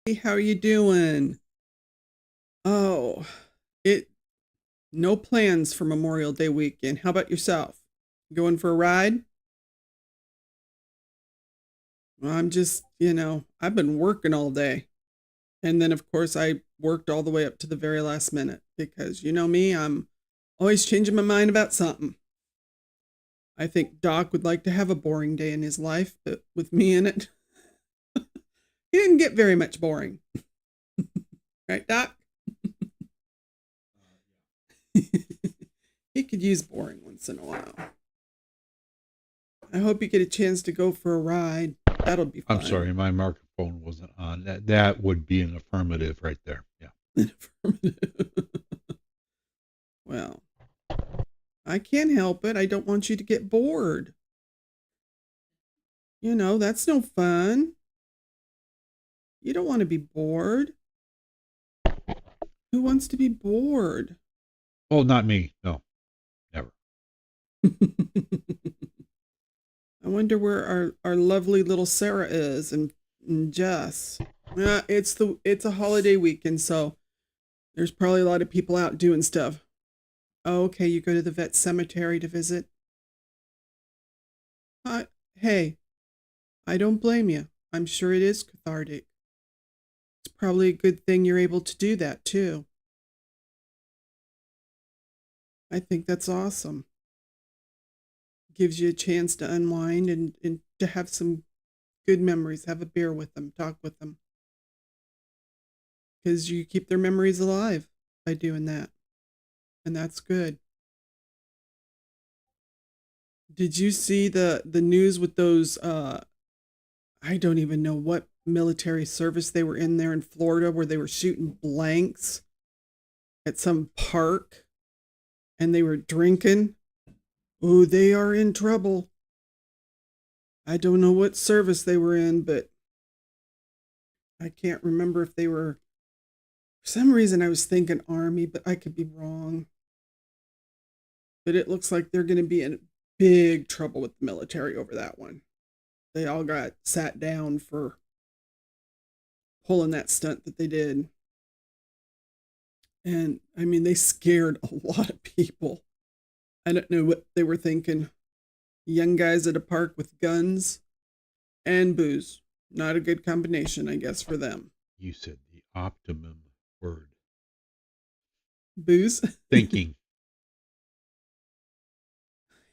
Hey, how are you doing? Oh, it no plans for Memorial Day weekend. How about yourself? Going for a ride? Well, I'm just, I've been working all day. And then of course I worked all the way up to the very last minute because you know me, I'm always changing my mind about something. I think Doc would like to have a boring day in his life, but with me in it, he didn't get very much boring. Right, Doc? He could use boring once in a while. I hope you get a chance to go for a ride. That'll be fun. I'm sorry, my microphone wasn't on. That would be an affirmative right there. Yeah. An affirmative. Well, I can't help it. I don't want you to get bored. That's no fun. You don't want to be bored. Who wants to be bored? Oh, not me. No, never. I wonder where our lovely little Sarah is and Jess. It's a holiday weekend, so there's probably a lot of people out doing stuff. Oh, okay, you go to the vet cemetery to visit. Hey, I don't blame you. I'm sure it is cathartic. It's probably a good thing you're able to do that too. I think that's awesome. Gives you a chance to unwind and to have some good memories, have a beer with them, talk with them. Because you keep their memories alive by doing that. And that's good. Did you see the news with those I don't even know what military service they were in there in Florida where they were shooting blanks at some park and they were drinking? Oh, they are in trouble. I don't know what service they were in, but I can't remember if they were. For some reason, I was thinking Army, but I could be wrong. But it looks like they're going to be in big trouble with the military over that one. They all got sat down for pulling that stunt that they did. And I mean, they scared a lot of people. I don't know what they were thinking. Young guys at a park with guns and booze. Not a good combination, I guess, for them. You said the optimum word. Booze? Thinking.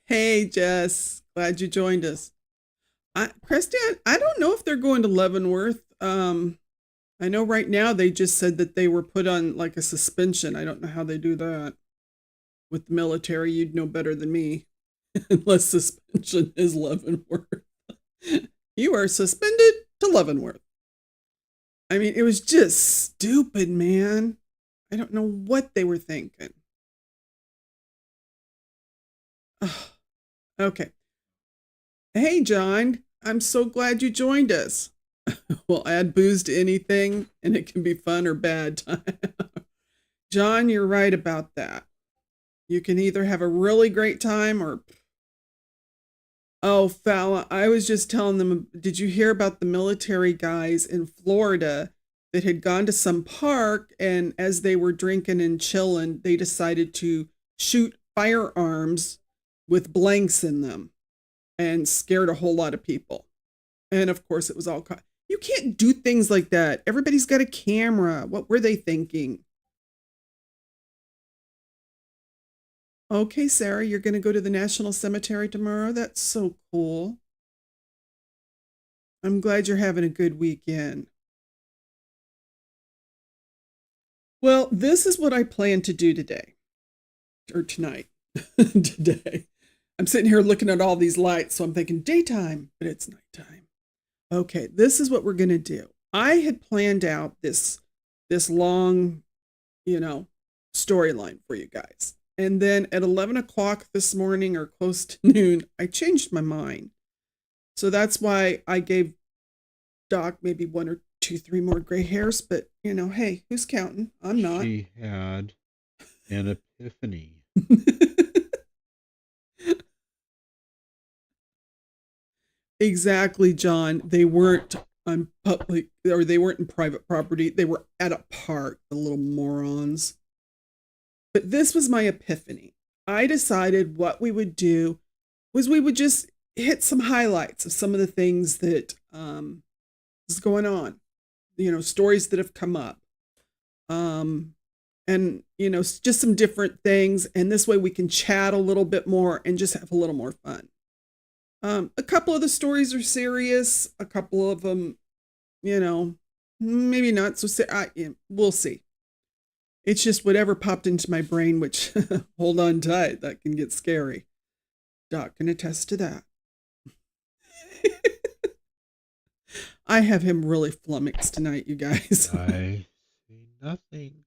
Hey, Jess. Glad you joined us. Christian, I don't know if they're going to Leavenworth. I know right now they just said that they were put on like a suspension. I don't know how they do that. With the military, you'd know better than me. Unless suspension is Leavenworth. You are suspended to Leavenworth. I mean, it was just stupid, man. I don't know what they were thinking. Ugh. Okay. Hey, John. I'm so glad you joined us. We'll add booze to anything, and it can be fun or bad time. John, you're right about that. You can either have a really great time or. Oh, Fala, I was just telling them, did you hear about the military guys in Florida that had gone to some park and as they were drinking and chilling, they decided to shoot firearms with blanks in them and scared a whole lot of people. And of course, it was all caught. You can't do things like that. Everybody's got a camera. What were they thinking? Okay, Sarah, you're going to go to the National Cemetery tomorrow. That's so cool. I'm glad you're having a good weekend. Well, this is what I plan to do today or tonight. Today. I'm sitting here looking at all these lights, so I'm thinking daytime, but it's nighttime. Okay, this is what we're going to do. I had planned out this long, storyline for you guys. And then at 11 o'clock this morning or close to noon, I changed my mind. So that's why I gave Doc maybe one or two, three more gray hairs. But, hey, who's counting? I'm not. She had an epiphany. Exactly, John. They weren't on public, or they weren't in private property. They were at a park, the little morons. But this was my epiphany. I decided what we would do was we would just hit some highlights of some of the things that is going on, stories that have come up. And, just some different things. And this way we can chat a little bit more and just have a little more fun. A couple of the stories are serious. A couple of them, maybe not so serious. We'll see. It's just whatever popped into my brain, which hold on tight. That can get scary. Doc can attest to that. I have him really flummoxed tonight, you guys. I see nothing.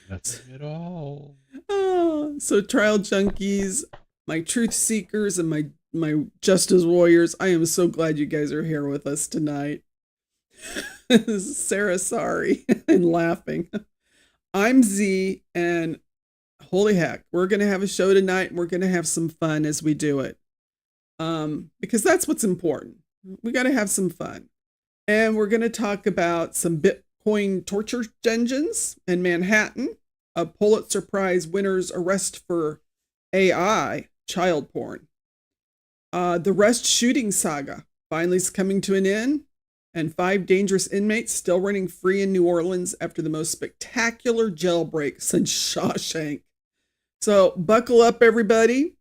Nothing at all. Oh, so Trial Junkies, my truth seekers, and my justice warriors, I am so glad you guys are here with us tonight. Sarah, sorry, and laughing. I'm Z, and holy heck, we're going to have a show tonight, and we're going to have some fun as we do it. Because that's what's important. We got to have some fun. And we're going to talk about some Bitcoin torture engines in Manhattan, a Pulitzer Prize winner's arrest for AI child porn. The Rust shooting saga finally is coming to an end, and 5 dangerous inmates still running free in New Orleans after the most spectacular jailbreak since Shawshank. So buckle up, everybody,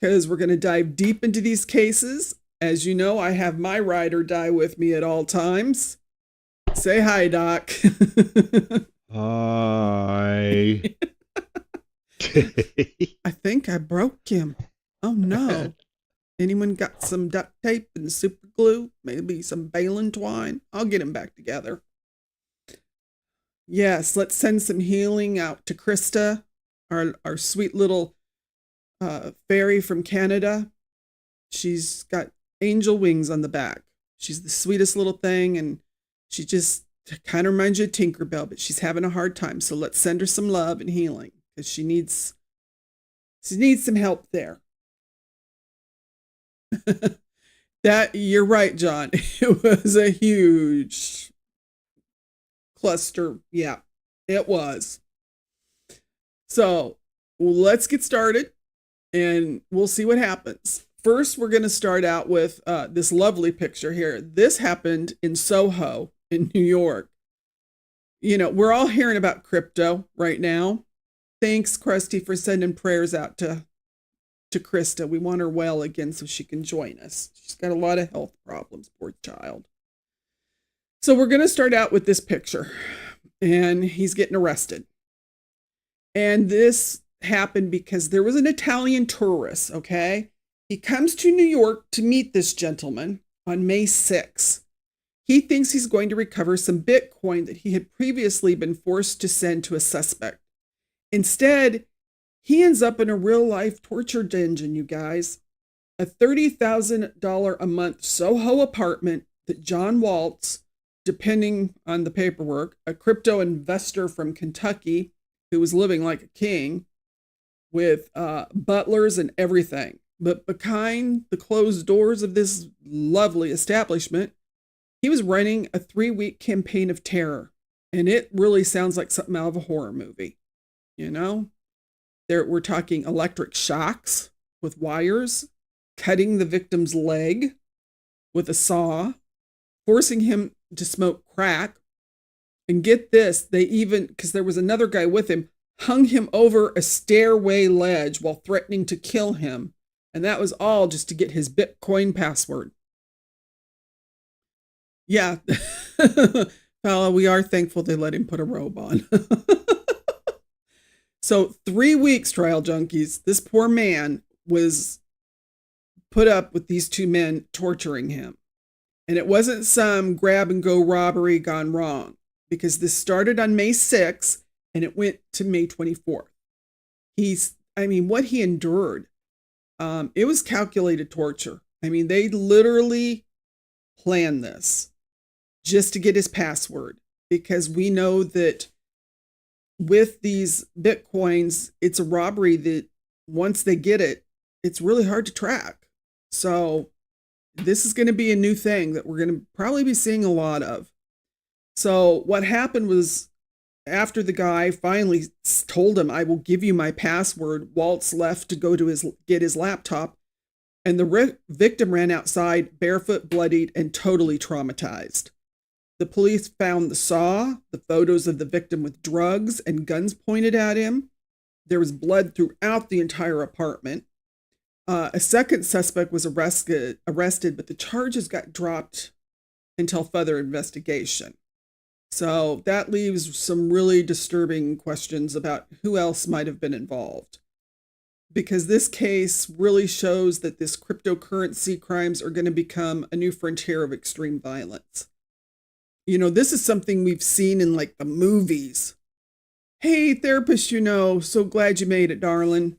because we're going to dive deep into these cases. As you know, I have my ride or die with me at all times. Say hi, Doc. Hi. I think I broke him. Oh, no. Anyone got some duct tape and super glue? Maybe some baling twine? I'll get him back together. Yes, let's send some healing out to Krista, our sweet little fairy from Canada. She's got angel wings on the back. She's the sweetest little thing, and she just kind of reminds you of Tinkerbell, but she's having a hard time. So let's send her some love and healing, because she needs some help there. That, you're right, John. It was a huge cluster. Yeah, it was. So let's get started and we'll see what happens. First, we're going to start out with this lovely picture here. This happened in Soho in New York. We're all hearing about crypto right now. Thanks, Krusty, for sending prayers out to Krista. We want her well again so she can join us. She's got a lot of health problems, poor child. So we're going to start out with this picture, and he's getting arrested. And this happened because there was an Italian tourist, okay? He comes to New York to meet this gentleman on May 6th. He thinks he's going to recover some Bitcoin that he had previously been forced to send to a suspect. Instead, he ends up in a real-life torture dungeon, you guys. A $30,000 a month Soho apartment that John Waltz, depending on the paperwork, a crypto investor from Kentucky who was living like a king with butlers and everything. But behind the closed doors of this lovely establishment, he was running a 3-week campaign of terror. And it really sounds like something out of a horror movie, We're talking electric shocks with wires, cutting the victim's leg with a saw, forcing him to smoke crack. And get this, they even, because there was another guy with him, hung him over a stairway ledge while threatening to kill him. And that was all just to get his Bitcoin password. Yeah, fella, we are thankful they let him put a robe on. So 3 weeks, Trial Junkies, this poor man was put up with these 2 men torturing him. And it wasn't some grab and go robbery gone wrong, because this started on May 6th and it went to May 24th. What he endured, it was calculated torture. They literally planned this just to get his password, because we know that with these Bitcoins, it's a robbery that once they get it, it's really hard to track. So This is going to be a new thing that we're going to probably be seeing a lot of. So what happened was, after the guy finally told him, "I will give you my password," Waltz left to go to get his laptop, and the victim ran outside barefoot, bloodied, and totally traumatized. The police found the saw, the photos of the victim with drugs and guns pointed at him. There was blood throughout the entire apartment. A second suspect was arrested, but the charges got dropped until further investigation. So that leaves some really disturbing questions about who else might have been involved. Because this case really shows that this cryptocurrency crimes are going to become a new frontier of extreme violence. You know, this is something we've seen in like the movies. "Hey, therapist, so glad you made it, darling.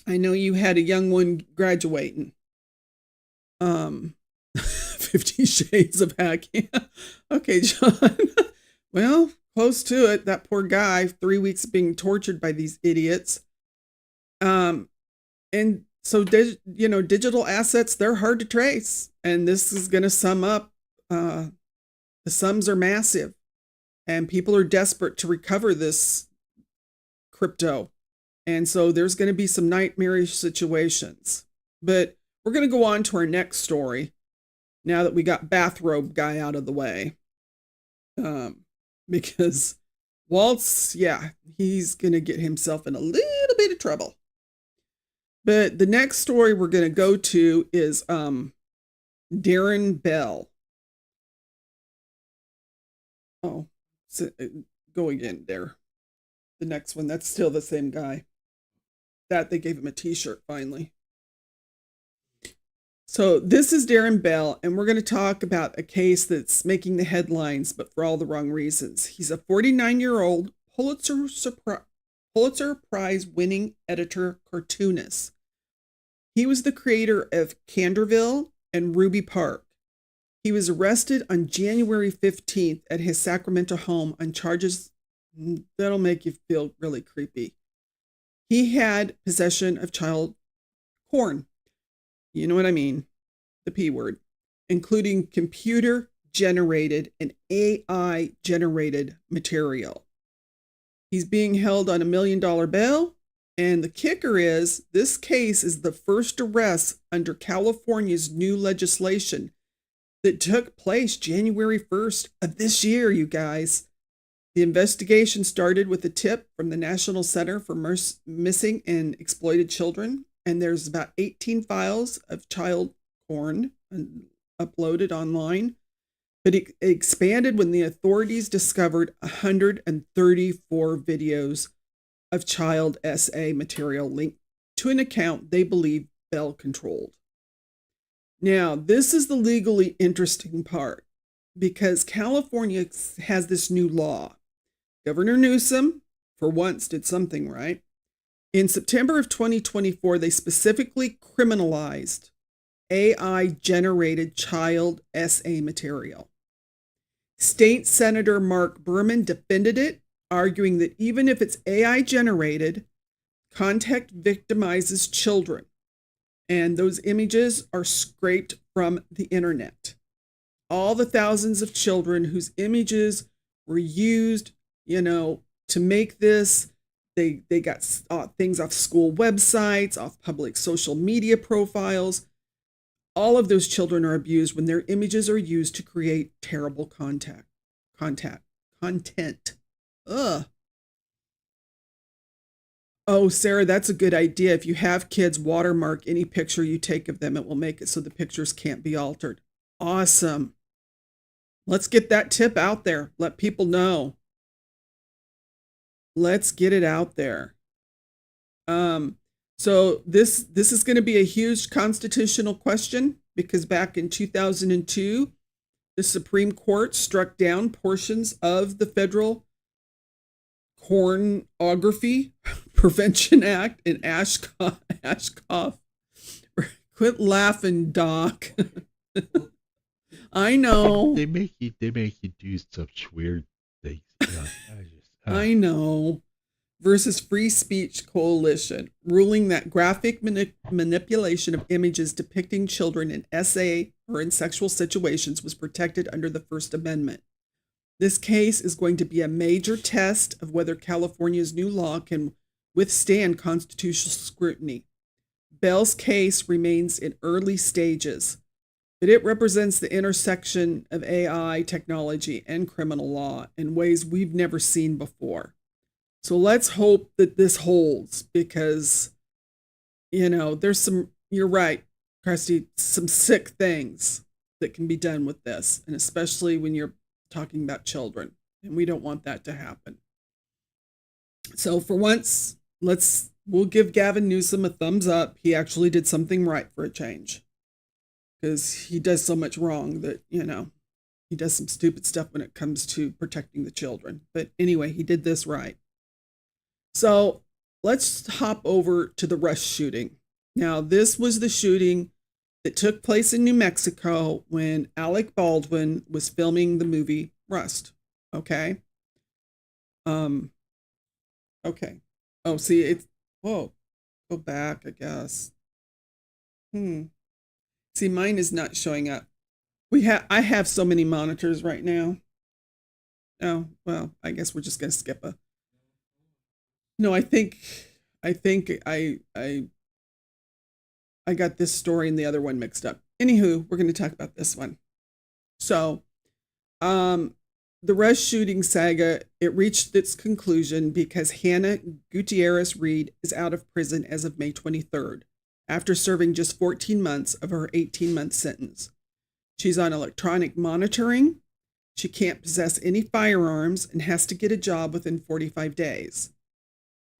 I know you had a young one graduating." 50 Shades of Hacking. Okay, John. Well, close to it. That poor guy, 3 weeks being tortured by these idiots. And so, digital assets, they're hard to trace. And this is going to sum up. The sums are massive. And people are desperate to recover this crypto. And so there's going to be some nightmarish situations. But we're going to go on to our next story now that we got bathrobe guy out of the way. Because Waltz, he's going to get himself in a little bit of trouble. But the next story we're going to go to is Darren Bell. Oh, so, go again there. The next one, that's still the same guy. That they gave him a t-shirt finally. So this is Darren Bell, and we're going to talk about a case that's making the headlines, but for all the wrong reasons. He's a 49-year-old Pulitzer Prize winning editor cartoonist. He was the creator of Canterville and Ruby Park. He was arrested on January 15th at his Sacramento home on charges that'll make you feel really creepy. He had possession of child porn. You know what I mean? The P word. Including computer-generated and AI-generated material. He's being held on $1 million bail. And the kicker is, this case is the first arrest under California's new legislation that took place January 1st of this year, you guys. The investigation started with a tip from the National Center for Missing and Exploited Children, and there's about 18 files of child porn uploaded online. But it expanded when the authorities discovered 134 videos of child SA material linked to an account they believe Bell controlled. Now, this is the legally interesting part, because California has this new law. Governor Newsom, for once, did something right. In September of 2024, they specifically criminalized AI-generated child SA material. State Senator Mark Berman defended it, arguing that even if it's AI-generated, content victimizes children, and those images are scraped from the internet. All the thousands of children whose images were used, to make this, they got things off school websites, off public social media profiles. All of those children are abused when their images are used to create terrible content. Ugh. Oh, Sarah, that's a good idea. If you have kids, watermark any picture you take of them. It will make it so the pictures can't be altered. Awesome. Let's get that tip out there. Let people know. Let's get it out there. So this is going to be a huge constitutional question, because back in 2002, the Supreme Court struck down portions of the Federal Pornography Prevention Act and Ashcroft. Quit laughing, Doc. I know. They make you do such weird things. I know. versus Free Speech Coalition, ruling that graphic manipulation of images depicting children in SA or in sexual situations was protected under the First Amendment. This case is going to be a major test of whether California's new law can withstand constitutional scrutiny. Bell's case remains in early stages, but it represents the intersection of AI technology and criminal law in ways we've never seen before. So let's hope that this holds because, there's you're right, Kirsty, some sick things that can be done with this, and especially when you're talking about children, and we don't want that to happen. So for once, we'll give Gavin Newsom a thumbs up. He actually did something right for a change, because he does so much wrong that, he does some stupid stuff when it comes to protecting the children. But anyway, he did this right. So let's hop over to the Rush shooting. Now, this was the shooting that took place in New Mexico when Alec Baldwin was filming the movie Rust. Okay. Okay. Oh, see, it's, whoa, go back, I guess. See, mine is not showing up. I have so many monitors right now. Oh, well, I guess we're just going to skip a. No, I think I got this story and the other one mixed up. Anywho, we're going to talk about this one. So, the Rush shooting saga, it reached its conclusion because Hannah Gutierrez Reed is out of prison as of May 23rd, after serving just 14 months of her 18-month sentence. She's on electronic monitoring. She can't possess any firearms and has to get a job within 45 days.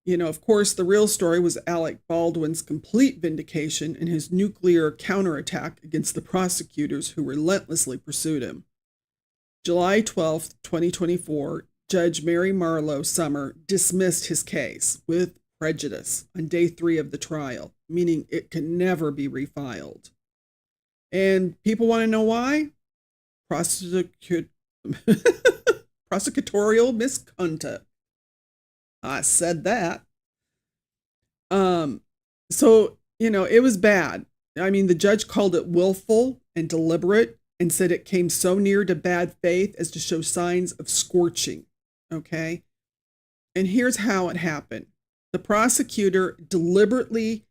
Of course, the real story was Alec Baldwin's complete vindication and his nuclear counterattack against the prosecutors who relentlessly pursued him. July 12, 2024, Judge Mary Marlowe Summer dismissed his case with prejudice on day 3 of the trial, meaning it can never be refiled. And people want to know why? Prosecutorial misconduct. I said that. So, it was bad. I mean, the judge called it willful and deliberate and said it came so near to bad faith as to show signs of scorching. Okay. And here's how it happened. The prosecutor deliberately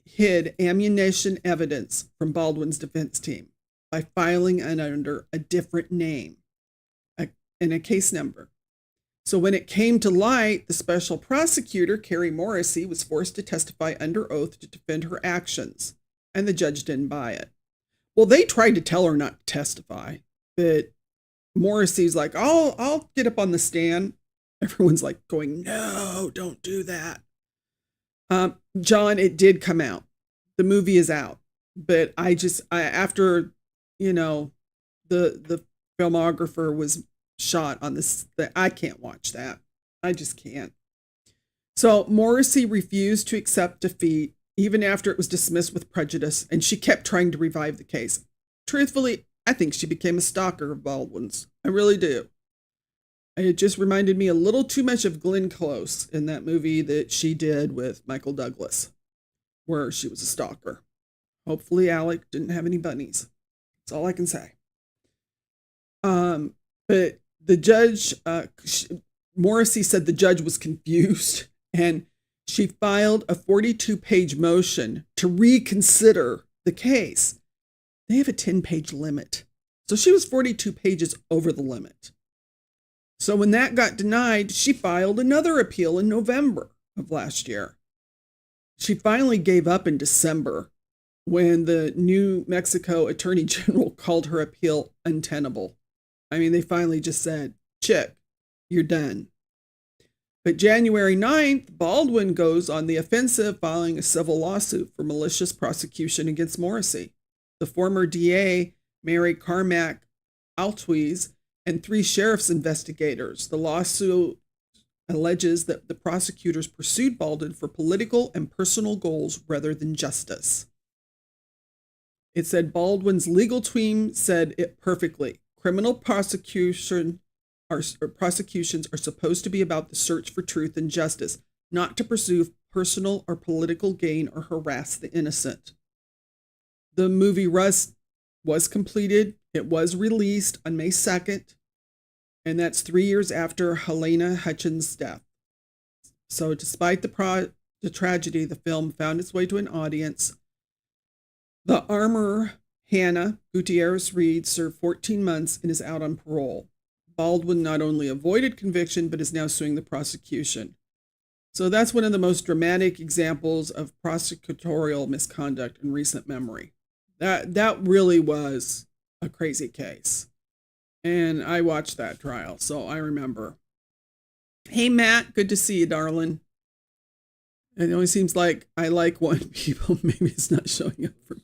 hid ammunition evidence from Baldwin's defense team by filing it under a different name and a case number. So when it came to light, the special prosecutor, Carrie Morrissey, was forced to testify under oath to defend her actions, and the judge didn't buy it. Well, they tried to tell her not to testify, but Morrissey's like, I'll get up on the stand. Everyone's like going, no, don't do that. John, it did come out. The movie is out, but after, the filmographer was shot on this, I can't watch that. I just can't. So Morrissey refused to accept defeat even after it was dismissed with prejudice, and she kept trying to revive the case. Truthfully, I think she became a stalker of Baldwin's. I really do. It just reminded me a little too much of Glenn Close in that movie that she did with Michael Douglas, where she was a stalker. Hopefully Alec didn't have any bunnies. That's all I can say. But the judge, Morrissey said the judge was confused, and she filed a 42-page motion to reconsider the case. They have a 10-page limit. So she was 42 pages over the limit. So when that got denied, she filed another appeal in November of last year. She finally gave up in December when the New Mexico Attorney General called her appeal untenable. I mean, they finally just said, chick, you're done. But January 9th, Baldwin goes on the offensive, filing a civil lawsuit for malicious prosecution against Morrissey. The former DA, Mary Carmack Altuis, and 3 sheriff's investigators. The lawsuit alleges that the prosecutors pursued Baldwin for political and personal goals rather than justice. It said Baldwin's legal team said it perfectly. Criminal prosecutions are supposed to be about the search for truth and justice, not to pursue personal or political gain or harass the innocent. The movie Rust was completed. It was released on May 2nd, and that's 3 years after Helena Hutchins' death. So despite the tragedy, the film found its way to an audience. The armorer, Hannah Gutierrez Reed, served 14 months and is out on parole. Baldwin not only avoided conviction, but is now suing the prosecution. So that's one of the most dramatic examples of prosecutorial misconduct in recent memory. That really was a crazy case. And I watched that trial, so I remember. Hey, Matt, good to see you, darling. It always seems like I like one people. Maybe it's not showing up for me.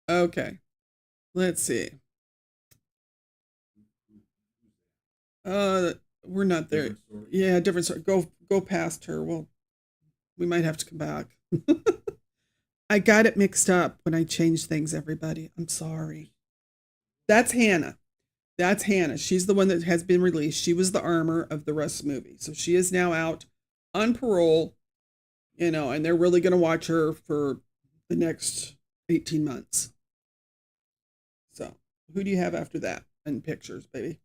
Okay, let's see. We're not there. Yeah, different story. Go past her. Well, we might have to come back. I got it mixed up when I changed things, everybody. I'm sorry. That's Hannah. That's Hannah. She's the one that has been released. She was the armor of the Rust movie. So she is now out on parole, and they're really going to watch her for the next 18 months. So who do you have after that in pictures, baby?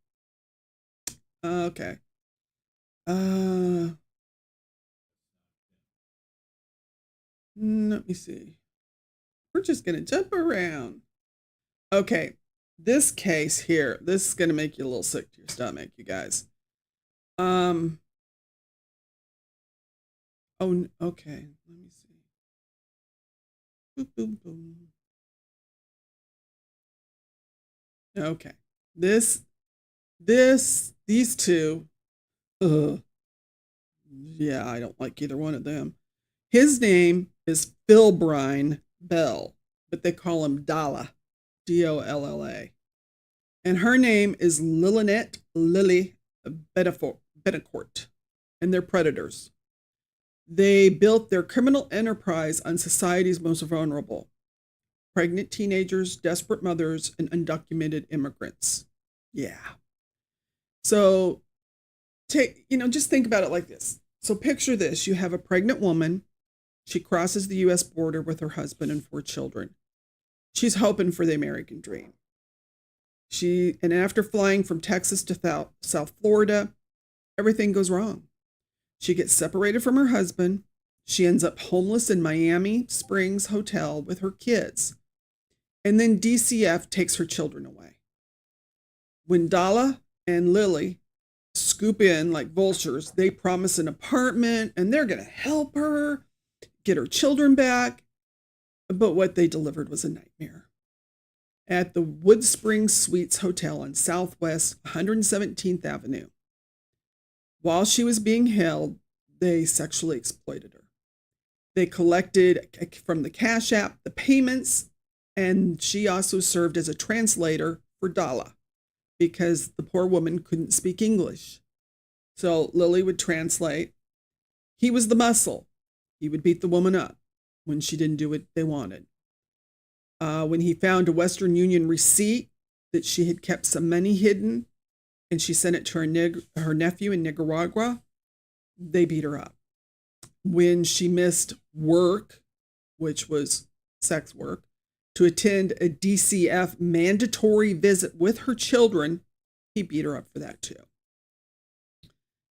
Okay. Let me see. We're just going to jump around. Okay. This case here, this is going to make you a little sick to your stomach, you guys. Oh, okay. Let me see. Boom, boom, boom. Okay. These two. Yeah, I don't like either one of them. His name is Darren Bell, but they call him Dolla, Dolla. And her name is Lily Betancourt, and they're predators. They built their criminal enterprise on society's most vulnerable: pregnant teenagers, desperate mothers, and undocumented immigrants. Yeah. So just think about it like this. So picture this. You have a pregnant woman. She crosses the U.S. border with her husband and 4 children. She's hoping for the American dream. And after flying from Texas to South Florida, everything goes wrong. She gets separated from her husband. She ends up homeless in Miami Springs Hotel with her kids. And then DCF takes her children away. When Dolla and Lily scoop in like vultures, they promise an apartment and they're going to help her get her children back. But what they delivered was a nightmare. At the Wood Springs Suites Hotel on Southwest 117th Avenue, while she was being held, they sexually exploited her. They collected from the Cash App the payments, and she also served as a translator for Dolla because the poor woman couldn't speak English. So Lily would translate. He was the muscle. He would beat the woman up when she didn't do what they wanted. When he found a Western Union receipt that she had kept some money hidden and she sent it to her nephew in Nicaragua, they beat her up. When she missed work, which was sex work, to attend a DCF mandatory visit with her children, he beat her up for that too.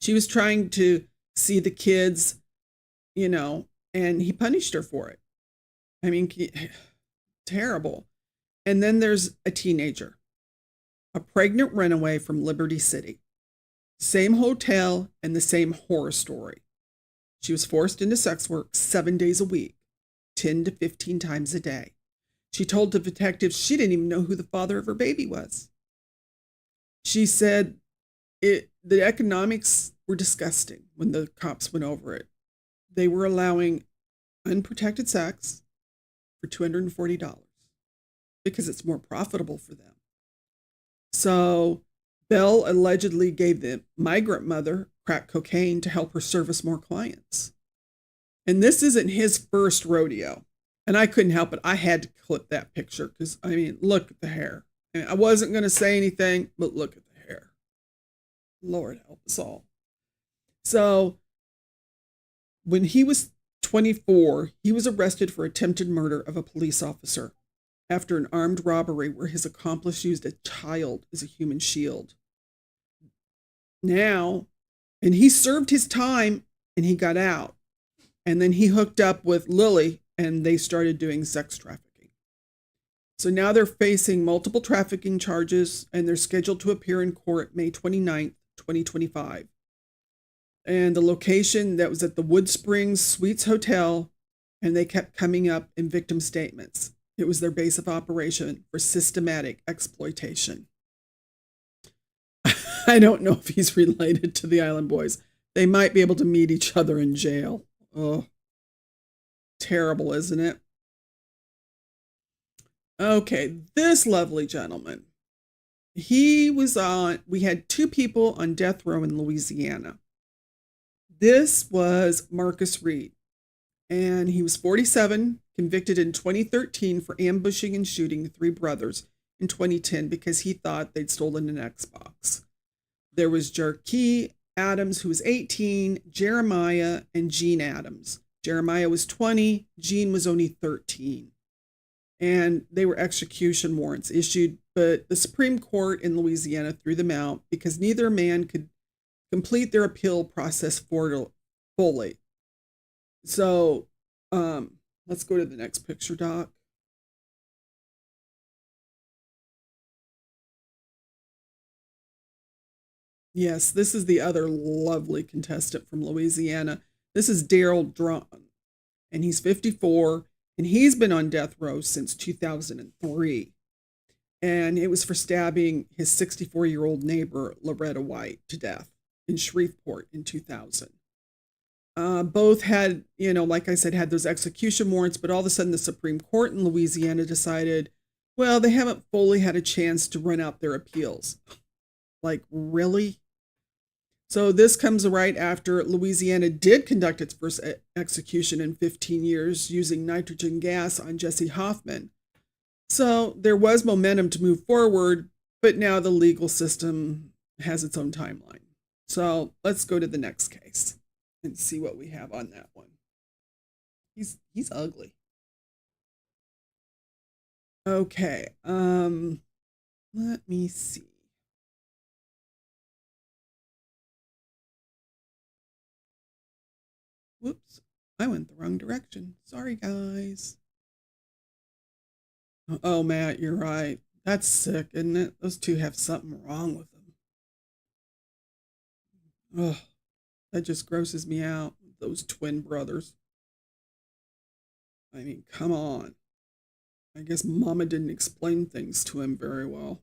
She was trying to see the kids, and he punished her for it. I mean, terrible. And then there's a teenager, a pregnant runaway from Liberty City. Same hotel and the same horror story. She was forced into sex work 7 days a week, 10 to 15 times a day. She told the detectives she didn't even know who the father of her baby was. She said the economics were disgusting when the cops went over it. They were allowing unprotected sex for $240 because it's more profitable for them. So Bell allegedly gave the migrant mother crack cocaine to help her service more clients. And this isn't his first rodeo. And I couldn't help it. I had to clip that picture because, look at the hair. I wasn't going to say anything, but look at the hair. Lord help us all. So when he was 24, he was arrested for attempted murder of a police officer after an armed robbery where his accomplice used a child as a human shield. Now, and he served his time and he got out. And then he hooked up with Lilly and they started doing sex trafficking. So now they're facing multiple trafficking charges and they're scheduled to appear in court May 29th, 2025. And the location that was at the Wood Springs Suites Hotel, and they kept coming up in victim statements. It was their base of operation for systematic exploitation. I don't know if he's related to the Island Boys. They might be able to meet each other in jail. Oh, terrible, isn't it? Okay, this lovely gentleman. We had two people on death row in Louisiana. This was Marcus Reed, and he was 47, convicted in 2013 for ambushing and shooting the three brothers in 2010 because he thought they'd stolen an Xbox. There was Jarkey Adams, who was 18, Jeremiah, and Gene Adams. Jeremiah was 20, Gene was only 13. And they were execution warrants issued, but the Supreme Court in Louisiana threw them out because neither man could complete their appeal process fully. So let's go to the next picture, Doc. Yes, this is the other lovely contestant from Louisiana. This is Darryl Droughn, and he's 54, and he's been on death row since 2003. And it was for stabbing his 64-year-old neighbor, Loretta White, to death in Shreveport in 2000. Both had, like I said, had those execution warrants, but all of a sudden the Supreme Court in Louisiana decided, well, they haven't fully had a chance to run out their appeals. Like, really? So this comes right after Louisiana did conduct its first execution in 15 years using nitrogen gas on Jesse Hoffman. So there was momentum to move forward, but now the legal system has its own timeline. So let's go to the next case and see what we have on that one. He's ugly. Okay, let me see. Whoops, I went the wrong direction. Sorry, guys. Oh, Matt, you're right. That's sick, isn't it? Those two have something wrong with them. Ugh, that just grosses me out. Those twin brothers. I mean, come on. I guess Mama didn't explain things to him very well.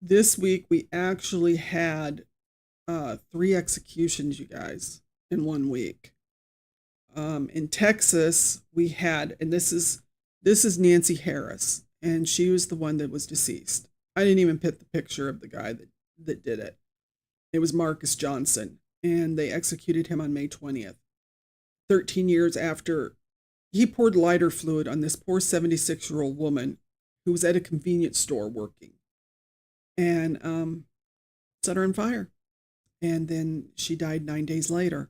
This week we actually had 3 executions, you guys, in 1 week. In Texas, we had, and this is Nancy Harris, and she was the one that was deceased. I didn't even put the picture of the guy that did it. It was Marcus Johnson, and they executed him on May 20th, 13 years after he poured lighter fluid on this poor 76-year-old woman who was at a convenience store working, and set her on fire. And then she died 9 days later.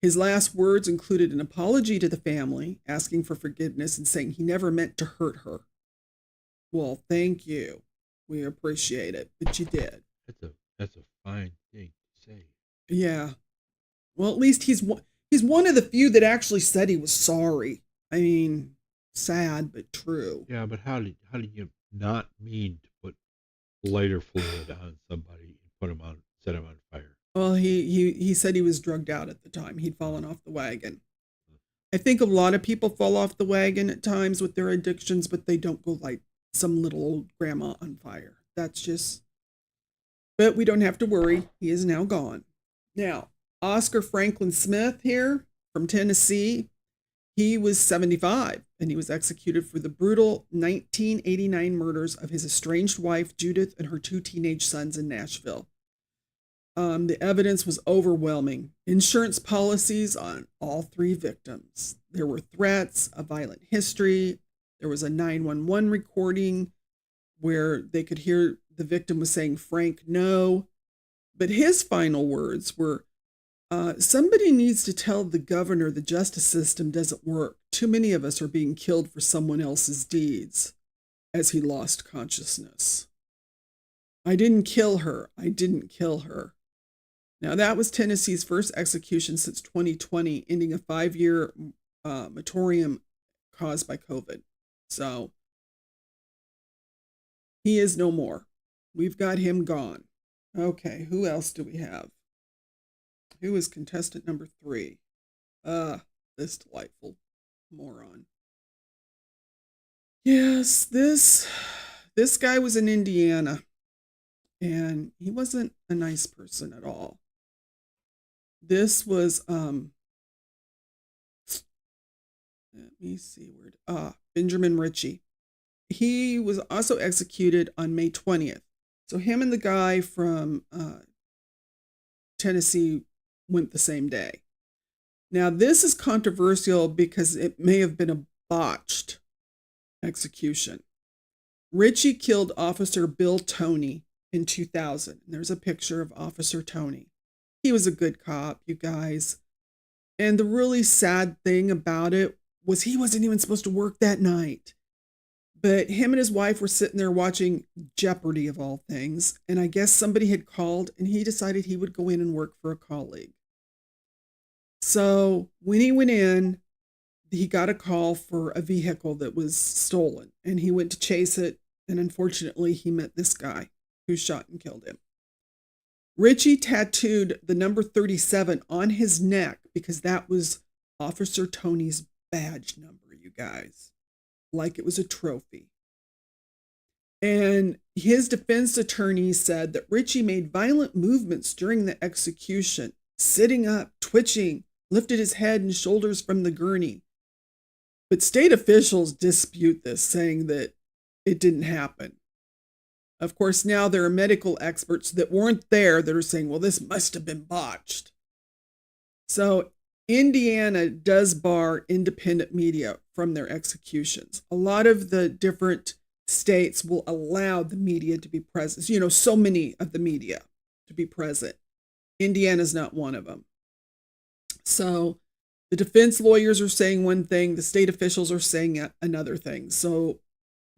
His last words included an apology to the family, asking for forgiveness and saying he never meant to hurt her. Well, thank you. We appreciate it, but you did. That's a fine thing to say. Yeah. Well, at least he's one of the few that actually said he was sorry. I mean, sad but true. Yeah, but how did you not mean to put lighter fluid on somebody and set him on fire? Well, he said he was drugged out at the time. He'd fallen off the wagon. I think a lot of people fall off the wagon at times with their addictions, but they don't go light some little old grandma on fire. That's just... But we don't have to worry. He is now gone. Now, Oscar Franklin Smith here from Tennessee, he was 75, and he was executed for the brutal 1989 murders of his estranged wife, Judith, and her 2 teenage sons in Nashville. The evidence was overwhelming. Insurance policies on all 3 victims. There were threats, a violent history. There was a 911 recording where they could hear the victim was saying, "Frank, no." But his final words were, somebody needs to tell the governor the justice system doesn't work. Too many of us are being killed for someone else's deeds, as he lost consciousness. I didn't kill her. I didn't kill her. Now, that was Tennessee's first execution since 2020, ending a 5-year moratorium caused by COVID. So he is no more. We've got him gone. Okay, who else do we have? Who is contestant number 3? This delightful moron. Yes, this guy was in Indiana, and he wasn't a nice person at all. This was let me see Benjamin Ritchie. He was also executed on May 20th. So him and the guy from Tennessee went the same day. Now, this is controversial because it may have been a botched execution. Ritchie killed Officer Bill Toney in 2000. There's a picture of Officer Toney. He was a good cop, you guys. And the really sad thing about it was he wasn't even supposed to work that night. But him and his wife were sitting there watching Jeopardy, of all things. And I guess somebody had called, and he decided he would go in and work for a colleague. So when he went in, he got a call for a vehicle that was stolen. And he went to chase it. And unfortunately, he met this guy who shot and killed him. Ritchie tattooed the number 37 on his neck because that was Officer Toney's badge number, you guys. Like it was a trophy. And his defense attorney said that Ritchie made violent movements during the execution, sitting up, twitching, lifted his head and shoulders from the gurney. But state officials dispute this, saying that it didn't happen. Of course, now there are medical experts that weren't there that are saying, well, this must have been botched. So Indiana does bar independent media from their executions. A lot of the different states will allow the media to be present. You know, so many of the media to be present. Indiana's not one of them. So the defense lawyers are saying one thing, the state officials are saying another thing. So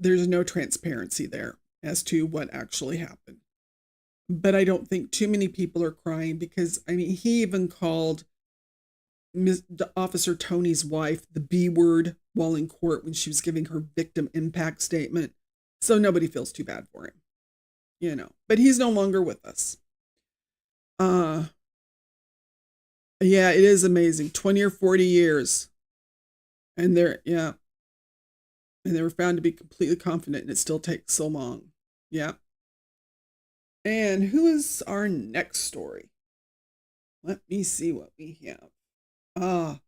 there's no transparency there as to what actually happened. But I don't think too many people are crying because, I mean, he even called Officer Toney's wife the B word while in court when she was giving her victim impact statement. So nobody feels too bad for him, you know, but he's no longer with us. Yeah, it is amazing. 20 or 40 years. And they were found to be completely confident, and it still takes so long. Yeah. And who is our next story? Let me see what we have.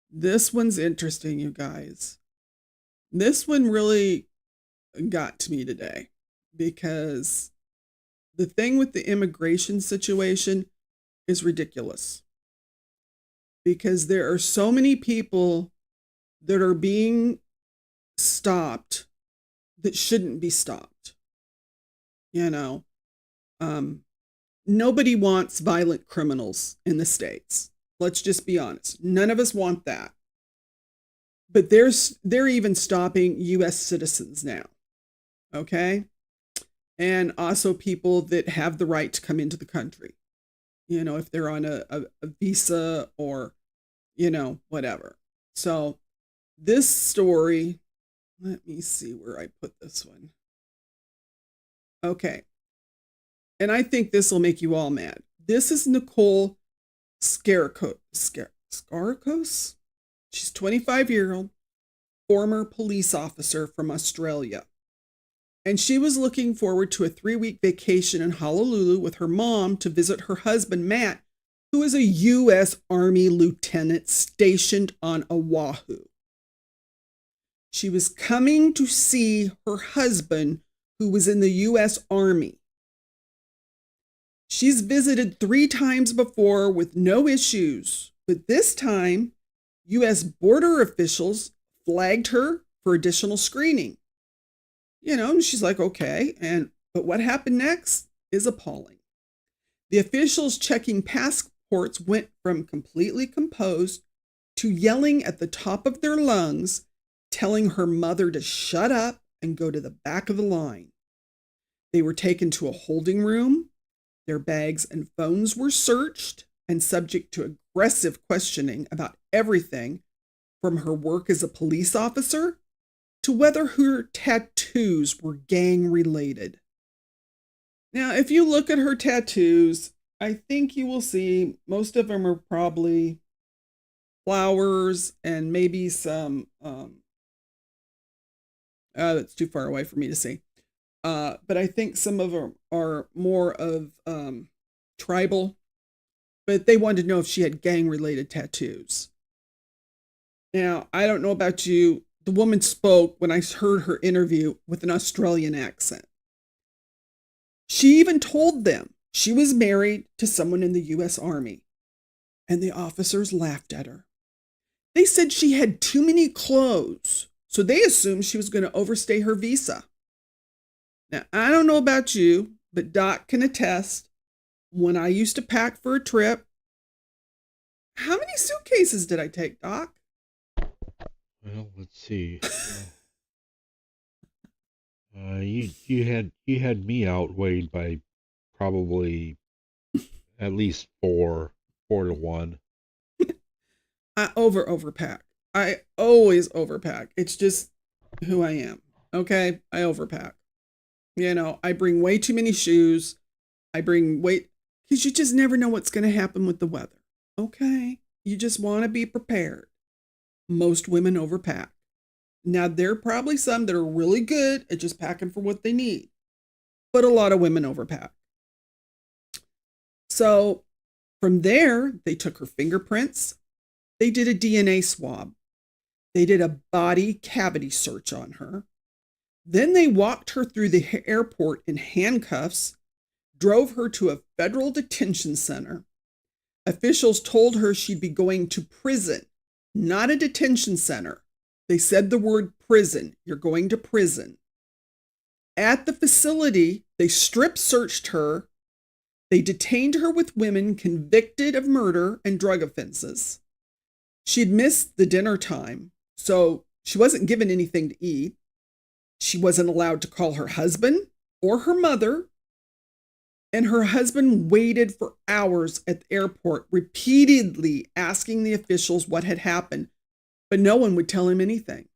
This one's interesting, you guys. This one really got to me today because the thing with the immigration situation is ridiculous. Because there are so many people that are being stopped that shouldn't be stopped. You know, nobody wants violent criminals in the States. Let's just be honest. None of us want that. But they're even stopping U.S. citizens now. Okay? And also people that have the right to come into the country. You know, if they're on a visa or, you know, whatever. So this story, let me see where I put this one. Okay. And I think this will make you all mad. This is Nicole Scarakos. She's 25-year-old, former police officer from Australia. And she was looking forward to a 3-week vacation in Honolulu with her mom to visit her husband, Matt, who is a U.S. Army lieutenant stationed on Oahu. She was coming to see her husband, who was in the U.S. Army. She's visited 3 times before with no issues, but this time, U.S. border officials flagged her for additional screening. And she's like, okay. But what happened next is appalling. The officials checking passports went from completely composed to yelling at the top of their lungs, telling her mother to shut up and go to the back of the line. They were taken to a holding room. Their bags and phones were searched and subject to aggressive questioning about everything from her work as a police officer to whether her tattoos were gang related. Now, if you look at her tattoos, I think you will see most of them are probably flowers and maybe some, that's too far away for me to see. But I think some of them are more of tribal, but they wanted to know if she had gang-related tattoos. Now, I don't know about you. The woman spoke when I heard her interview with an Australian accent. She even told them she was married to someone in the U.S. Army, and the officers laughed at her. They said she had too many clothes, so they assumed she was going to overstay her visa. Now, I don't know about you, but Doc can attest, when I used to pack for a trip, how many suitcases did I take, Doc? Well, let's see. You had me outweighed by probably at least 4 to 1. I overpack. I always overpack. It's just who I am. Okay, I overpack. I bring way too many shoes. I bring because you just never know what's going to happen with the weather. Okay, you just want to be prepared. Most women overpack. Now, there are probably some that are really good at just packing for what they need, but a lot of women overpack. So from there, they took her fingerprints. They did a DNA swab. They did a body cavity search on her. Then they walked her through the airport in handcuffs, drove her to a federal detention center. Officials told her she'd be going to prison, not a detention center. They said the word prison. You're going to prison. At the facility, they strip searched her. They detained her with women convicted of murder and drug offenses. She'd missed the dinner time, so she wasn't given anything to eat. She wasn't allowed to call her husband or her mother. And her husband waited for hours at the airport, repeatedly asking the officials what had happened, but no one would tell him anything.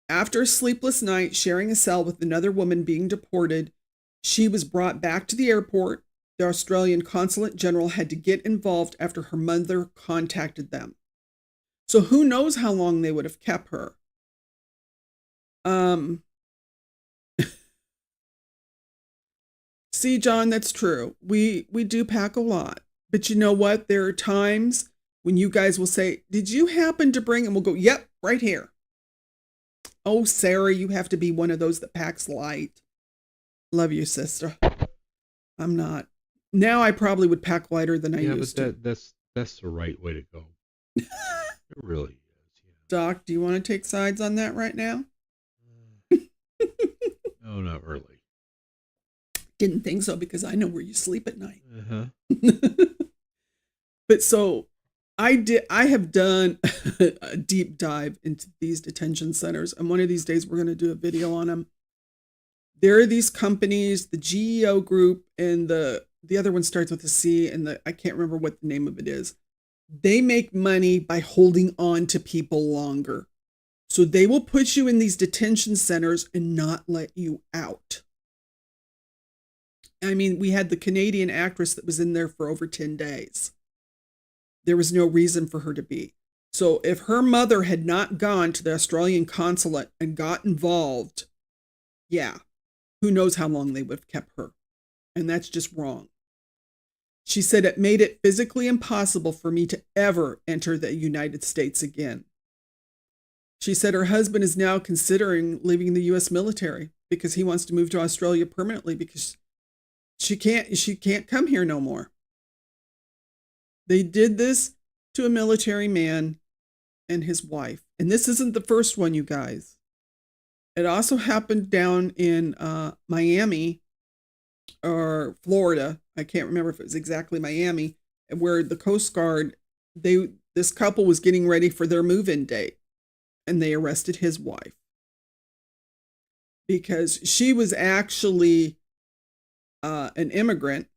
After a sleepless night, sharing a cell with another woman being deported, she was brought back to the airport. The Australian Consulate General had to get involved after her mother contacted them. So who knows how long they would have kept her. See, John, that's true. We do pack a lot. But you know what? There are times when you guys will say, did you happen to bring? And we'll go, yep, right here. Oh, Sarah, you have to be one of those that packs light. Love you, sister. I'm not. Now I probably would pack lighter than I used to. That's the right way to go. It really is. Yeah. Doc, do you want to take sides on that right now? No, not really. Didn't think so because I know where you sleep at night. Uh-huh. But so I have done a deep dive into these detention centers, and one of these days we're going to do a video on them. There are these companies, the GEO group, and the other one starts with a C, and I can't remember what the name of it is. They make money by holding on to people longer. So they will put you in these detention centers and not let you out. I mean, we had the Canadian actress that was in there for over 10 days. There was no reason for her to be. So if her mother had not gone to the Australian consulate and got involved, yeah, who knows how long they would have kept her. And that's just wrong. She said it made it physically impossible for me to ever enter the United States again. She said her husband is now considering leaving the U.S. military because he wants to move to Australia permanently because she can't come here no more. They did this to a military man and his wife. And this isn't the first one, you guys. It also happened down in Miami or Florida. I can't remember if it was exactly Miami, where the Coast Guard, this couple was getting ready for their move-in date, and they arrested his wife because she was actually an immigrant,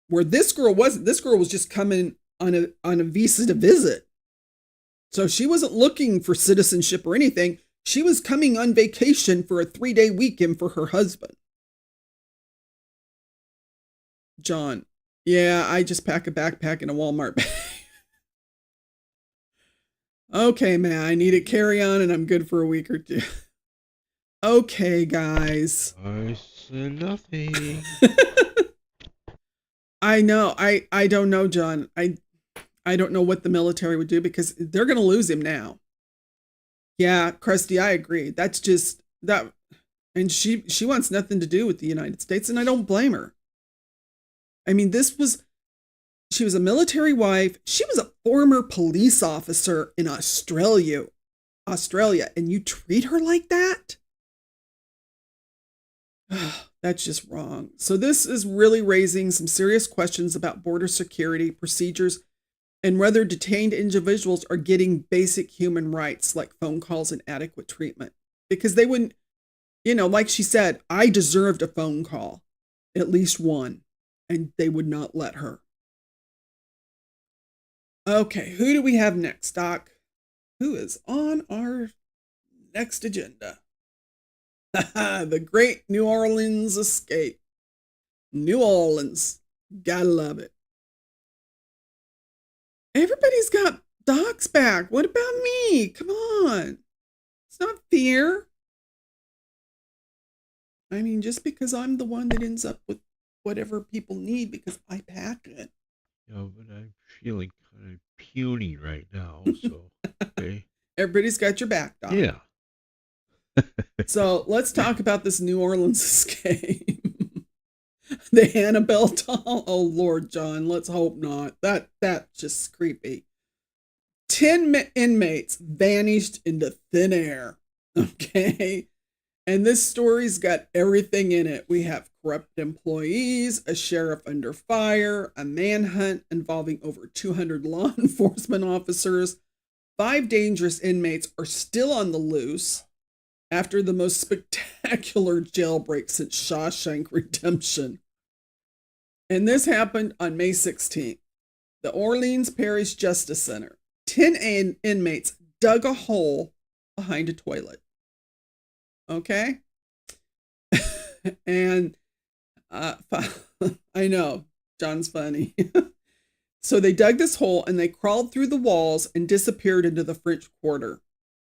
where this girl wasn't. This girl was just coming on a visa to visit. So she wasn't looking for citizenship or anything. She was coming on vacation for a 3-day weekend for her husband. John, yeah, I just pack a backpack and a Walmart bag. Okay, man, I need to carry on and I'm good for a week or two. Okay, guys. I said nothing. I know. I don't know, John. I don't know what the military would do because they're going to lose him now. Yeah, Krusty, I agree. That's just that. And she wants nothing to do with the United States, and I don't blame her. I mean, she was a military wife. She was a former police officer in Australia, and you treat her like that? That's just wrong. So this is really raising some serious questions about border security procedures and whether detained individuals are getting basic human rights like phone calls and adequate treatment. Because they wouldn't, like she said, I deserved a phone call, at least one, and they would not let her. Okay, who do we have next, Doc? Who is on our next agenda? The Great New Orleans Escape. New Orleans. Gotta love it. Everybody's got Doc's back. What about me? Come on. It's not fair. I mean, just because I'm the one that ends up with whatever people need because I pack it. But I'm feeling kind of puny right now, so okay. Everybody's got your back, Doc. Yeah. So let's talk about this New Orleans escape. The Annabelle doll. Oh Lord, John, let's hope not. That's just creepy. 10 inmates vanished into thin air. Okay. And this story's got everything in it. We have corrupt employees, a sheriff under fire, a manhunt involving over 200 law enforcement officers. 5 dangerous inmates are still on the loose after the most spectacular jailbreak since Shawshank Redemption. And this happened on May 16th. The Orleans Parish Justice Center. 10 inmates dug a hole behind a toilet. Okay? And I know, John's funny. So they dug this hole and they crawled through the walls and disappeared into the French Quarter.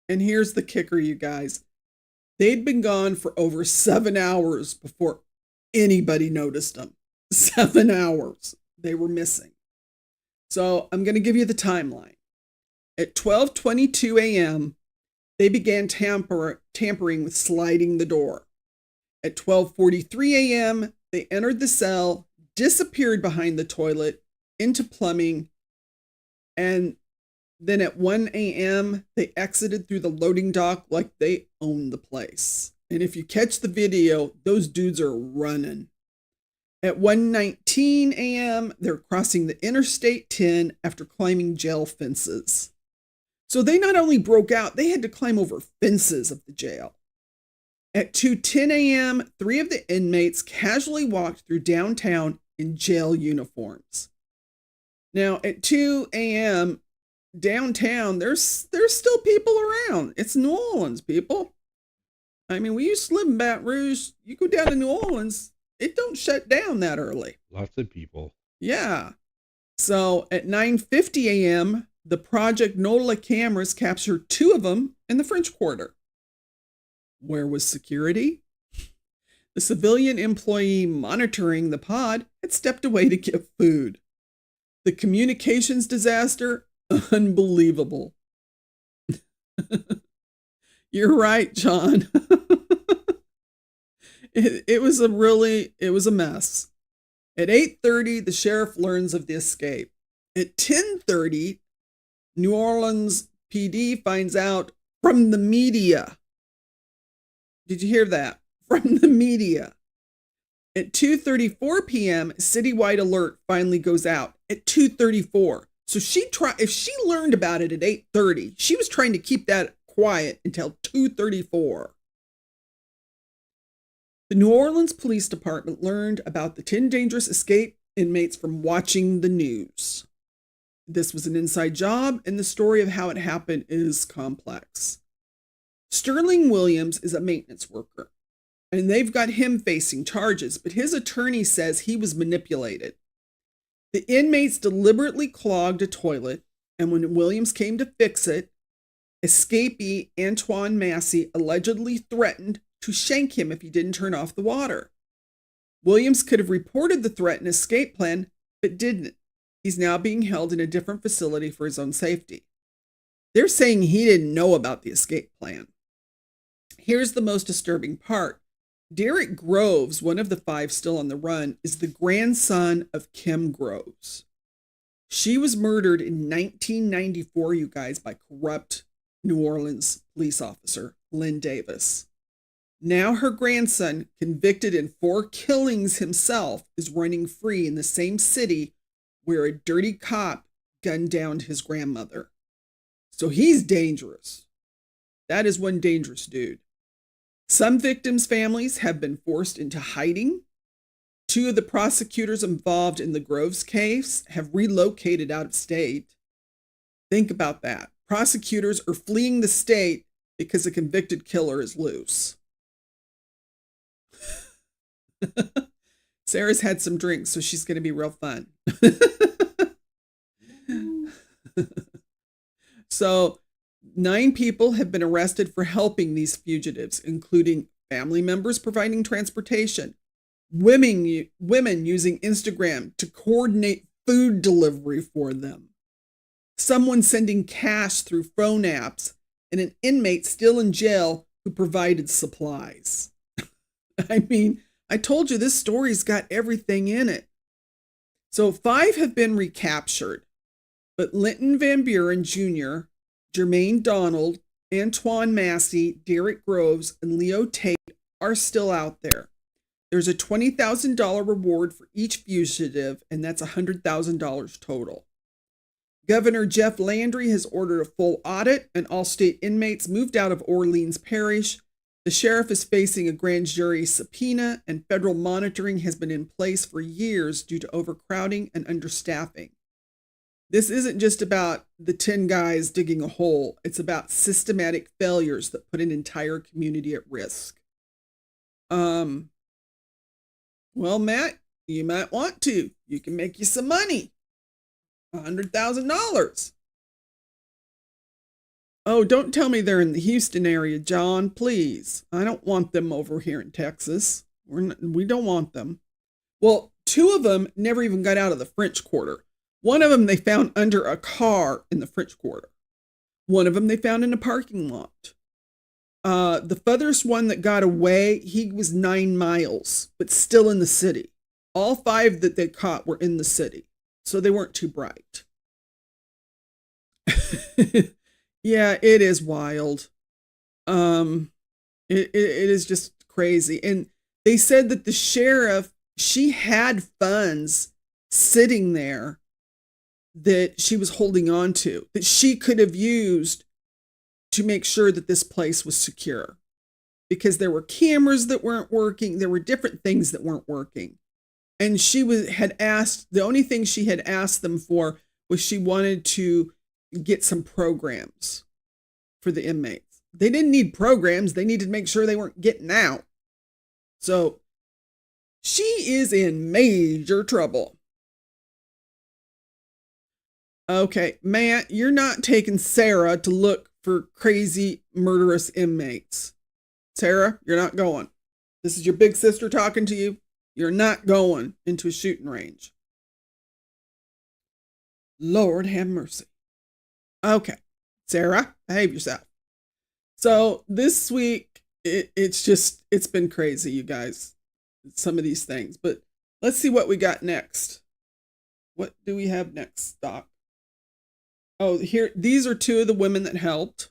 And here's the kicker, you guys. They'd been gone for over 7 hours before anybody noticed them. 7 hours they were missing. So I'm going to give you the timeline. At 12:22 a.m., they began tampering with sliding the door. At 12:43 a.m., they entered the cell, disappeared behind the toilet, into plumbing, and then at 1 a.m., they exited through the loading dock like they owned the place. And if you catch the video, those dudes are running. At 1:19 a.m., they're crossing the Interstate 10 after climbing jail fences. So they not only broke out, they had to climb over fences of the jail. At 2:10 a.m., 3 of the inmates casually walked through downtown in jail uniforms. Now, at 2 a.m., downtown, there's still people around. It's New Orleans, people. I mean, we used to live in Baton Rouge. You go down to New Orleans, it don't shut down that early. Lots of people. Yeah. So at 9:50 a.m., the Project Nola cameras captured 2 of them in the French Quarter. Where was security? The civilian employee monitoring the pod had stepped away to get food. The communications disaster, unbelievable. You're right, John. It was a mess. At 8:30, the sheriff learns of the escape. At 10:30, New Orleans PD finds out from the media. Did you hear that? From the media. At 2:34 p.m., citywide alert finally goes out at 2:34. So if she learned about it at 8:30, she was trying to keep that quiet until 2:34. The New Orleans Police Department learned about the 10 dangerous escape inmates from watching the news. This was an inside job, and the story of how it happened is complex. Sterling Williams is a maintenance worker, and they've got him facing charges, but his attorney says he was manipulated. The inmates deliberately clogged a toilet, and when Williams came to fix it, escapee Antoine Massey allegedly threatened to shank him if he didn't turn off the water. Williams could have reported the threat and escape plan, but didn't. He's now being held in a different facility for his own safety. They're saying he didn't know about the escape plan. Here's the most disturbing part. Derek Groves, one of the 5 still on the run, is the grandson of Kim Groves. She was murdered in 1994, you guys, by corrupt New Orleans police officer Lynn Davis. Now her grandson, convicted in 4 killings himself, is running free in the same city where a dirty cop gunned down his grandmother. So he's dangerous. That is one dangerous dude. Some victims' families have been forced into hiding. 2 of the prosecutors involved in the Groves case have relocated out of state. Think about that. Prosecutors are fleeing the state because a convicted killer is loose. Sarah's had some drinks, so she's going to be real fun. So 9 people have been arrested for helping these fugitives, including family members providing transportation, women using Instagram to coordinate food delivery for them, someone sending cash through phone apps, and an inmate still in jail who provided supplies. I mean, I told you this story's got everything in it. So 5 have been recaptured, but Linton Van Buren Jr., Jermaine Donald, Antoine Massey, Derek Groves, and Leo Tate are still out there. There's a $20,000 reward for each fugitive, and that's $100,000 total. Governor Jeff Landry has ordered a full audit, and all state inmates moved out of Orleans Parish. The sheriff is facing a grand jury subpoena, and federal monitoring has been in place for years due to overcrowding and understaffing. This isn't just about the 10 guys digging a hole. It's about systematic failures that put an entire community at risk. Well, Matt, you might want to. You can make you some money. $100,000. Oh, don't tell me they're in the Houston area, John, please. I don't want them over here in Texas. We don't want them. Well, 2 of them never even got out of the French Quarter. One of them they found under a car in the French Quarter. One of them they found in a parking lot. The furthest one that got away, he was 9 miles, but still in the city. All 5 that they caught were in the city, so they weren't too bright. Yeah, it is wild. It is just crazy. And they said that the sheriff, she had funds sitting there that she was holding on to, that she could have used to make sure that this place was secure, because there were cameras that weren't working. There were different things that weren't working. And had asked, the only thing she had asked them for was she wanted to get some programs for the inmates. They didn't need programs. They needed to make sure they weren't getting out. So she is in major trouble. Okay, Matt, you're not taking Sarah to look for crazy, murderous inmates. Sarah, you're not going. This is your big sister talking to you. You're not going into a shooting range. Lord have mercy. Okay, Sarah, behave yourself. So this week, it's been crazy, you guys, some of these things. But let's see what we got next. What do we have next, Doc? Oh, here, these are 2 of the women that helped.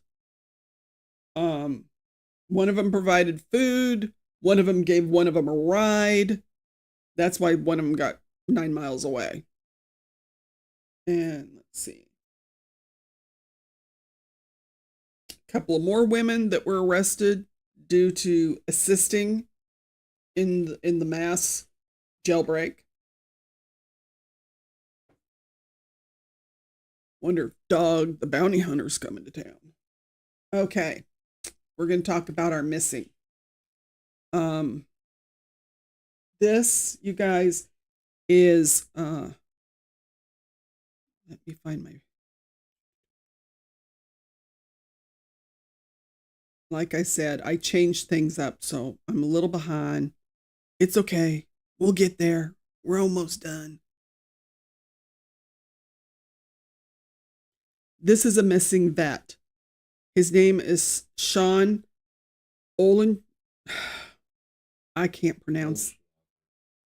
One of them provided food. One of them gave one of them a ride. That's why one of them got 9 miles away. And let's see. A couple of more women that were arrested due to assisting in the mass jailbreak. Wonder if Dog the bounty hunter's coming to town. Okay, we're going to talk about our missing. This, you guys, is let me find my. Like I said, I changed things up, so I'm a little behind. It's okay. We'll get there. We're almost done. This is a missing vet. His name is Sean Olin. I can't pronounce.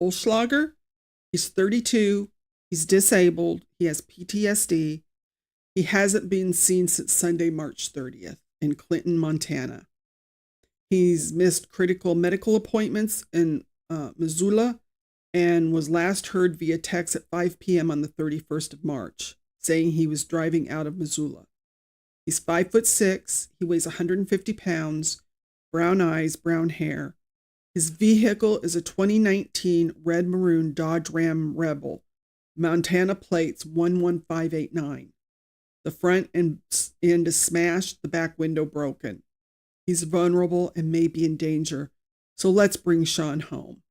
Olschlager. He's 32. He's disabled. He has PTSD. He hasn't been seen since Sunday, March 30th in Clinton, Montana. He's missed critical medical appointments in Missoula and was last heard via text at 5 p.m. on the 31st of March, saying he was driving out of Missoula. He's 5'6". He weighs 150 pounds, brown eyes, brown hair. His vehicle is a 2019 red maroon Dodge Ram Rebel, Montana plates 11589. The front end is smashed, the back window broken. He's vulnerable and may be in danger, so let's bring Sean home.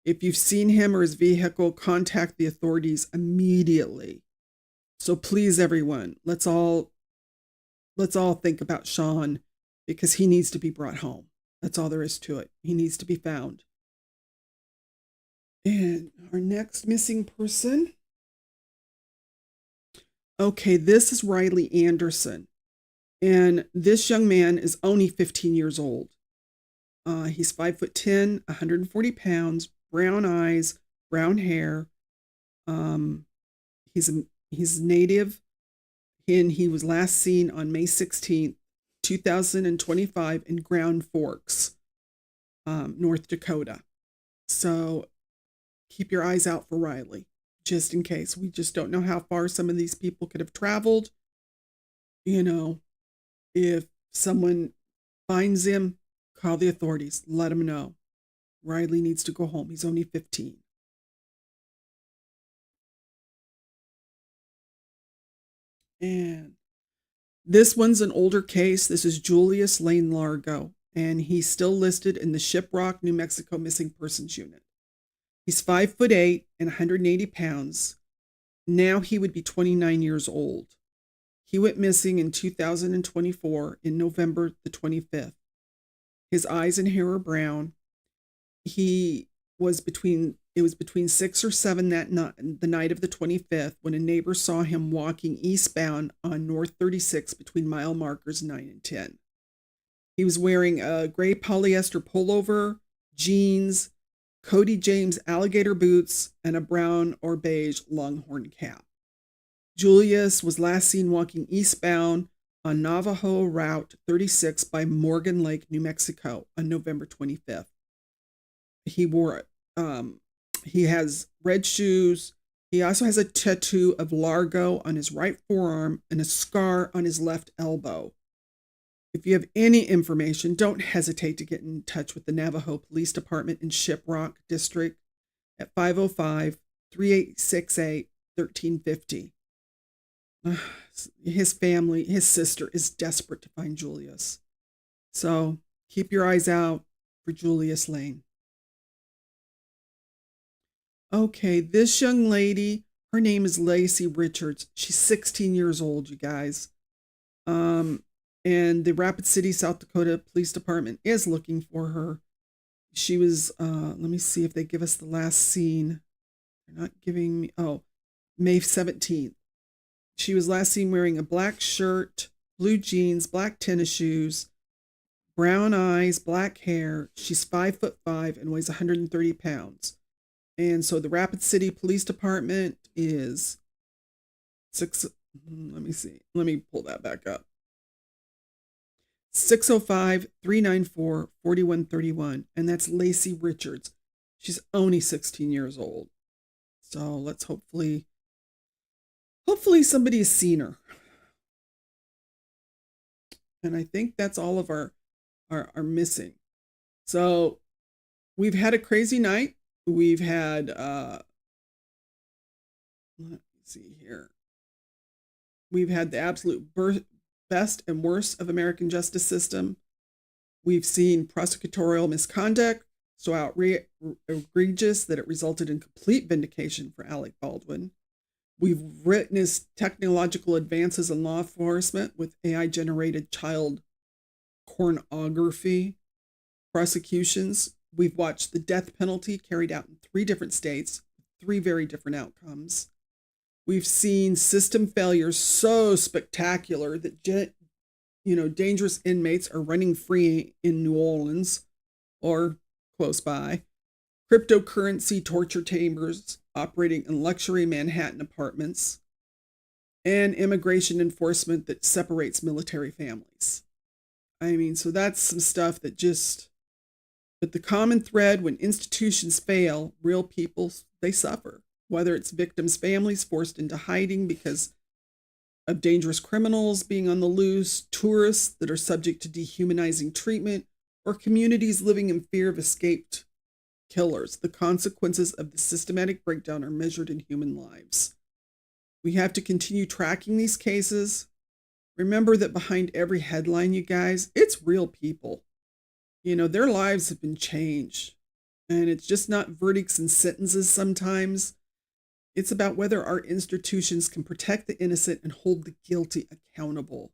If you've seen him or his vehicle, contact the authorities immediately. So please, everyone, let's all think about Sean because he needs to be brought home. That's all there is to it. He needs to be found. And our next missing person. Okay, this is Riley Anderson. And this young man is only 15 years old. He's 5'10", 140 pounds, brown eyes, brown hair. He's native, and he was last seen on May 16th, 2025 in Grand Forks, North Dakota. So keep your eyes out for Riley, just in case. We just don't know how far some of these people could have traveled. You know, if someone finds him, call the authorities. Let them know. Riley needs to go home. He's only 15. And this one's an older case. This is Julius Lane Largo, and he's still listed in the Shiprock, New Mexico Missing Persons Unit. He's 5'8" and 180 pounds. Now he would be 29 years old. He went missing in 2024 in November the 25th. His eyes and hair are brown. It was between 6 or 7 that night, the night of the 25th, when a neighbor saw him walking eastbound on North 36 between mile markers 9 and 10. He was wearing a gray polyester pullover, jeans, Cody James alligator boots, and a brown or beige longhorn cap. Julius was last seen walking eastbound on Navajo Route 36 by Morgan Lake, New Mexico on November 25th. He has red shoes. He also has a tattoo of Largo on his right forearm and a scar on his left elbow. If you have any information, don't hesitate to get in touch with the Navajo Police Department in Shiprock District at 505-3868-1350. His family, his sister, is desperate to find Julius. So keep your eyes out for Julius Lane. Okay, this young lady, her name is Lacey Richards. She's 16 years old, you guys. And the Rapid City, South Dakota Police Department is looking for her. She was, let me see if they give us the last scene. They're not giving me, May 17th. She was last seen wearing a black shirt, blue jeans, black tennis shoes, brown eyes, black hair. She's 5'5" and weighs 130 pounds. And so the Rapid City Police Department is let me see. Let me pull that back up. 605-394-4131. And that's Lacey Richards. She's only 16 years old. So let's hopefully somebody has seen her. And I think that's all of our missing. So we've had a crazy night. We've had, let me see here. We've had the absolute best and worst of American justice system. We've seen prosecutorial misconduct so egregious that it resulted in complete vindication for Alec Baldwin. We've witnessed technological advances in law enforcement with AI-generated child pornography prosecutions. We've watched the death penalty carried out in 3 different states, 3 very different outcomes. We've seen system failures so spectacular that dangerous inmates are running free in New Orleans or close by. Cryptocurrency torture chambers operating in luxury Manhattan apartments, and immigration enforcement that separates military families. I mean, so that's some stuff that but the common thread when institutions fail, real people, they suffer. Whether it's victims' families forced into hiding because of dangerous criminals being on the loose, tourists that are subject to dehumanizing treatment, or communities living in fear of escaped killers. The consequences of the systematic breakdown are measured in human lives. We have to continue tracking these cases. Remember that behind every headline, you guys, it's real people. Their lives have been changed. And it's just not verdicts and sentences sometimes. It's about whether our institutions can protect the innocent and hold the guilty accountable.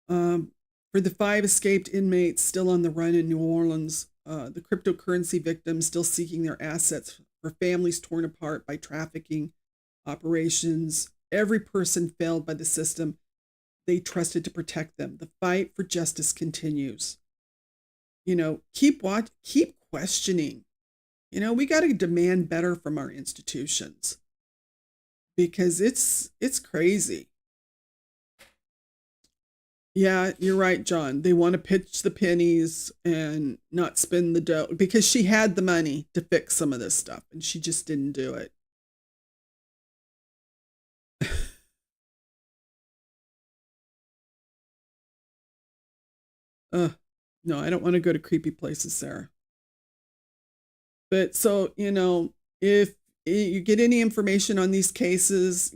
For the 5 escaped inmates still on the run in New Orleans, the cryptocurrency victims still seeking their assets, for families torn apart by trafficking operations, every person failed by the system they trusted to protect them. The fight for justice continues. Keep questioning. We got to demand better from our institutions because it's crazy. Yeah, you're right, John. They want to pitch the pennies and not spend the dough because she had the money to fix some of this stuff and she just didn't do it. No, I don't want to go to creepy places, Sarah. But so, if you get any information on these cases,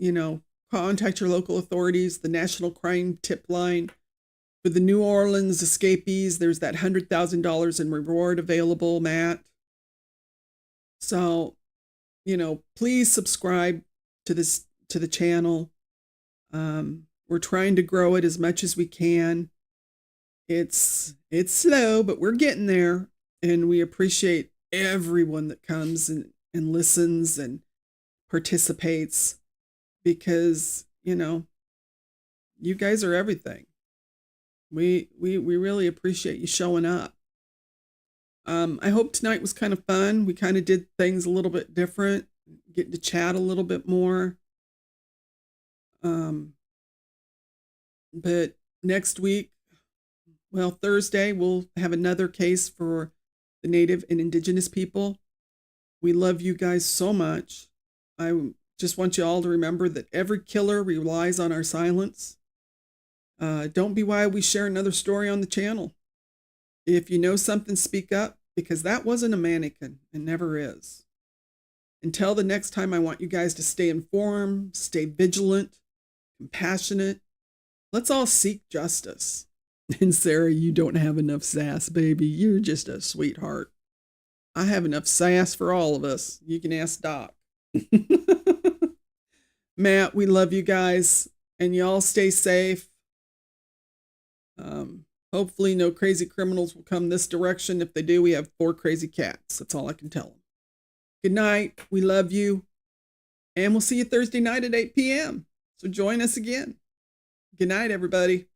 contact your local authorities, the National Crime Tip Line. For the New Orleans escapees, there's that $100,000 in reward available, Matt. So, please subscribe to the channel. We're trying to grow it as much as we can. It's slow, but we're getting there, and we appreciate everyone that comes and listens and participates because, you guys are everything. We really appreciate you showing up. I hope tonight was kind of fun. We kind of did things a little bit different, getting to chat a little bit more. But next week, Thursday, we'll have another case for the Native and Indigenous people. We love you guys so much. I just want you all to remember that every killer relies on our silence. Don't be why we share another story on the channel. If you know something, speak up, because that wasn't a mannequin and never is. Until the next time, I want you guys to stay informed, stay vigilant, compassionate. Let's all seek justice. And Sarah, you don't have enough sass, baby. You're just a sweetheart. I have enough sass for all of us. You can ask Doc. Matt, we love you guys, and y'all stay safe. Hopefully no crazy criminals will come this direction. If they do, we have 4 crazy cats. That's all I can tell them. Good night. We love you. And we'll see you Thursday night at 8 p.m. So join us again. Good night, everybody.